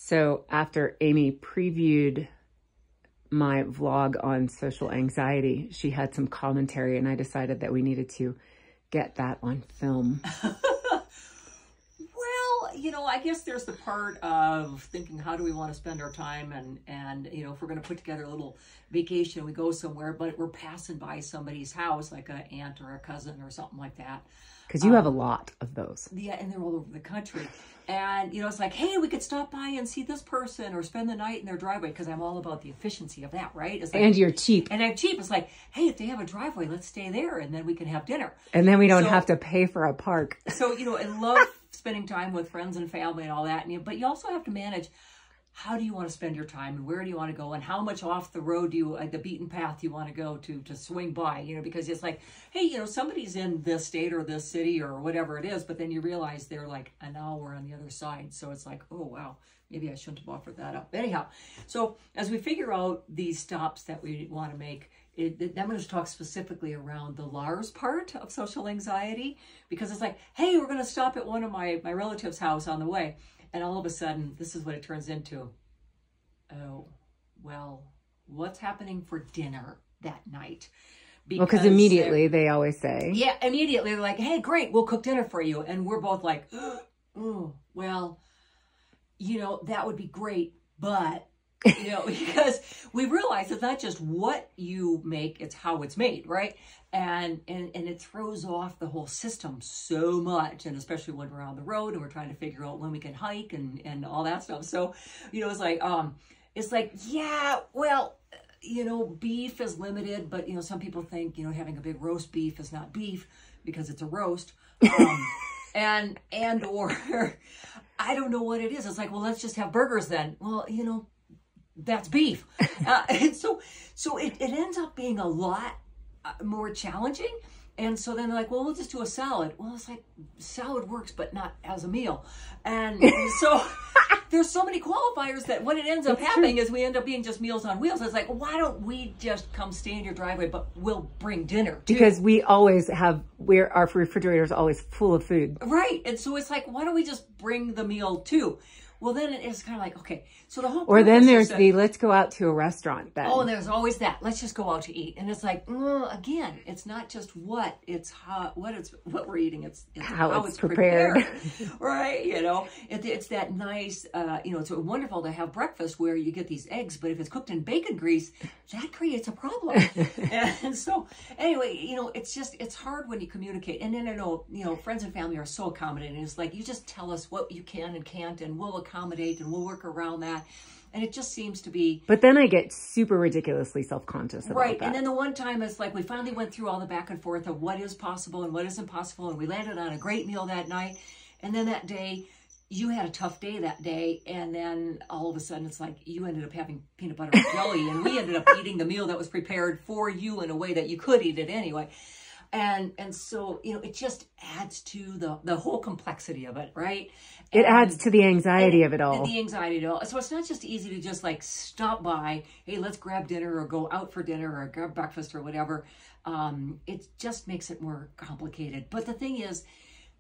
So after Amy previewed my vlog on social anxiety, she had some commentary, and I decided that we needed to get that on film. Well, you know, I guess there's the part of thinking, how do we want to spend our time? And you know, if we're going to put together a little vacation, we go somewhere, but we're passing by somebody's house, like an aunt or a cousin or something like that. Because you have a lot of those. Yeah, and they're all over the country. And, you know, it's like, hey, we could stop by and see this person or spend the night in their driveway, because I'm all about the efficiency of that, right? It's like, and you're cheap. And I'm cheap. It's like, hey, if they have a driveway, let's stay there, and then we can have dinner. And then we don't have to pay for a park. So, you know, I love spending time with friends and family and all that. But you also have to manage, how do you want to spend your time, and where do you want to go, and how much off the road do you, the beaten path you want to go to swing by, you know, because it's like, hey, you know, somebody's in this state or this city or whatever it is, but then you realize they're like an hour on the other side. So it's like, oh, wow, maybe I shouldn't have offered that up. Anyhow, so as we figure out these stops that we want to make, I'm going to talk specifically around the Lars part of social anxiety, because it's like, hey, we're going to stop at one of my relatives' house on the way. And all of a sudden, this is what it turns into. Oh, well, what's happening for dinner that night? Because immediately they always say. Yeah, immediately they're like, hey, great, we'll cook dinner for you. And we're both like, oh, well, you know, that would be great. But, you know, because we realize it's not just what you make, it's how it's made, right? And it throws off the whole system so much, and especially when we're on the road and we're trying to figure out when we can hike and all that stuff. So, you know, it's like, yeah, well, you know, beef is limited, but, you know, some people think, you know, having a big roast beef is not beef because it's a roast. And or I don't know what it is. It's like, well, let's just have burgers then. Well, you know, that's beef. And so it ends up being a lot more challenging. And so then they're like, well, we'll just do a salad. Well, it's like, salad works, but not as a meal. And so there's so many qualifiers that what it ends up happening is we end up being just Meals on Wheels. It's like, why don't we just come stay in your driveway, but we'll bring dinner too? Because we always have, our refrigerator is always full of food. Right. And so it's like, why don't we just bring the meal too? Well, then it's kind of like, okay, so the whole. Or then there's let's go out to a restaurant then. Oh, and there's always that. Let's just go out to eat. And it's like, again, it's not just what, it's how, what we're eating. It's how it's prepared. Right. You know, it's that nice, you know, it's wonderful to have breakfast where you get these eggs, but if it's cooked in bacon grease, that creates a problem. And so anyway, you know, it's hard when you communicate. And then I know, you know, friends and family are so accommodating. It's like, you just tell us what you can and can't, and we'll accommodate and we'll work around that. And it just seems to be. But then I get super ridiculously self-conscious about right. that. And then the one time it's like we finally went through all the back and forth of what is possible and what isn't possible. And we landed on a great meal that night. And then that day, you had a tough day that day. And then all of a sudden it's like you ended up having peanut butter and jelly. And we ended up eating the meal that was prepared for you in a way that you could eat it anyway. And so, you know, it just adds to the whole complexity of it, right? It adds to the anxiety of it all. The anxiety of it all. So it's not just easy to just like stop by, hey, let's grab dinner or go out for dinner or grab breakfast or whatever. It just makes it more complicated. But the thing is,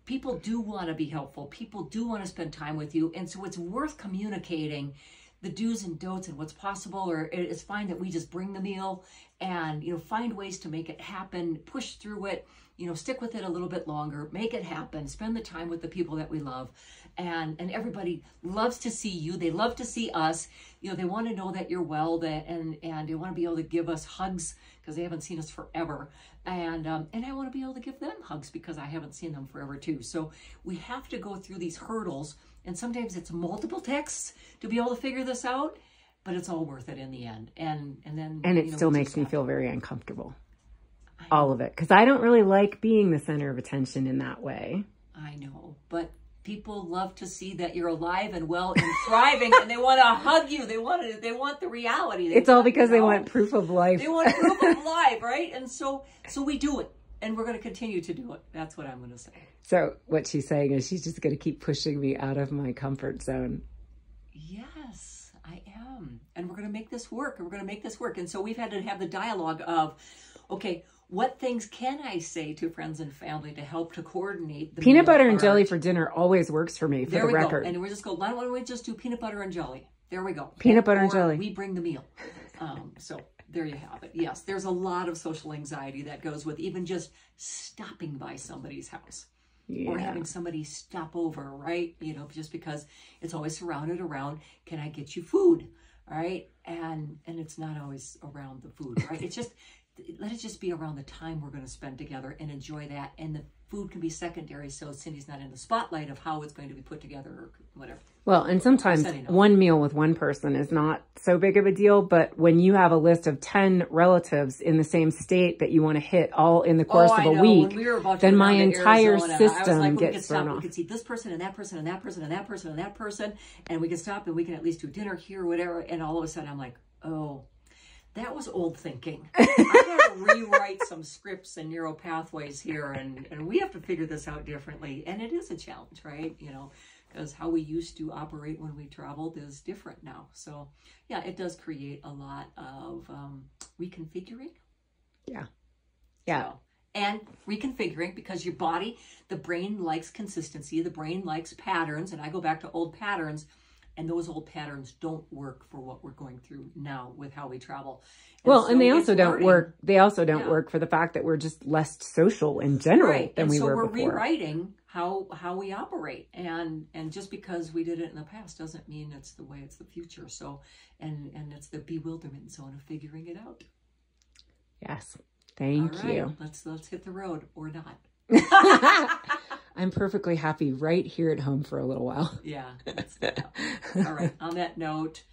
people do want to be helpful. People do want to spend time with you. And so it's worth communicating the do's and don'ts and what's possible, or it's fine that we just bring the meal and, you know, find ways to make it happen, push through it, you know, stick with it a little bit longer, make it happen, spend the time with the people that we love. And everybody loves to see you. They love to see us. You know, they want to know that you're well, and they want to be able to give us hugs because they haven't seen us forever. And I want to be able to give them hugs because I haven't seen them forever too. So we have to go through these hurdles, and sometimes it's multiple texts to be able to figure this out, but it's all worth it in the end. And it still makes me feel very uncomfortable. All of it. Because I don't really like being the center of attention in that way. I know, but people love to see that you're alive and well and thriving, and they want to hug you. They want the reality. It's all because they want proof of life. They want proof of life, right? And so we do it, and we're going to continue to do it. That's what I'm going to say. So what she's saying is she's just going to keep pushing me out of my comfort zone. Yes, I am. And we're going to make this work. And we're going to make this work. And so we've had to have the dialogue of, okay, what things can I say to friends and family to help to coordinate the Peanut meal butter and part? jelly for dinner always works for me, for There the we record. go. And we just go, why don't we just do peanut butter and jelly? There we go. Peanut butter and Or jelly. We bring the meal. So there you have it. Yes, there's a lot of social anxiety that goes with even just stopping by somebody's house. Yeah. Or having somebody stop over, right? You know, just because it's always surrounded around, can I get you food? All right. And it's not always around the food, right? It's just, let it just be around the time we're going to spend together and enjoy that. And the food can be secondary, so Cindy's not in the spotlight of how it's going to be put together or whatever. Well, and sometimes one meal with one person is not so big of a deal, but when you have a list of 10 relatives in the same state that you want to hit all in the course of a week, then my entire system gets thrown off. We could see this person and that person and that person and that person and that person, and we can stop and we can at least do dinner here or whatever, and all of a sudden I'm like, oh, that was old thinking. I got to rewrite some scripts and neural pathways here, and we have to figure this out differently. And it is a challenge, right? You know, because how we used to operate when we traveled is different now. So, yeah, it does create a lot of reconfiguring. Yeah. Yeah. So, and reconfiguring, because your body, the brain likes consistency. The brain likes patterns. And I go back to old patterns. And those old patterns don't work for what we're going through now with how we travel. And they also don't work. They also don't work for the fact that we're just less social in general than we were before. So we're rewriting how we operate. And just because we did it in the past doesn't mean it's the way it's the future. So, and it's the bewilderment zone of figuring it out. Yes. Thank you. Let's hit the road or not. I'm perfectly happy right here at home for a little while. Yeah. All right. On that note,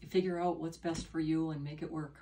figure out what's best for you and make it work.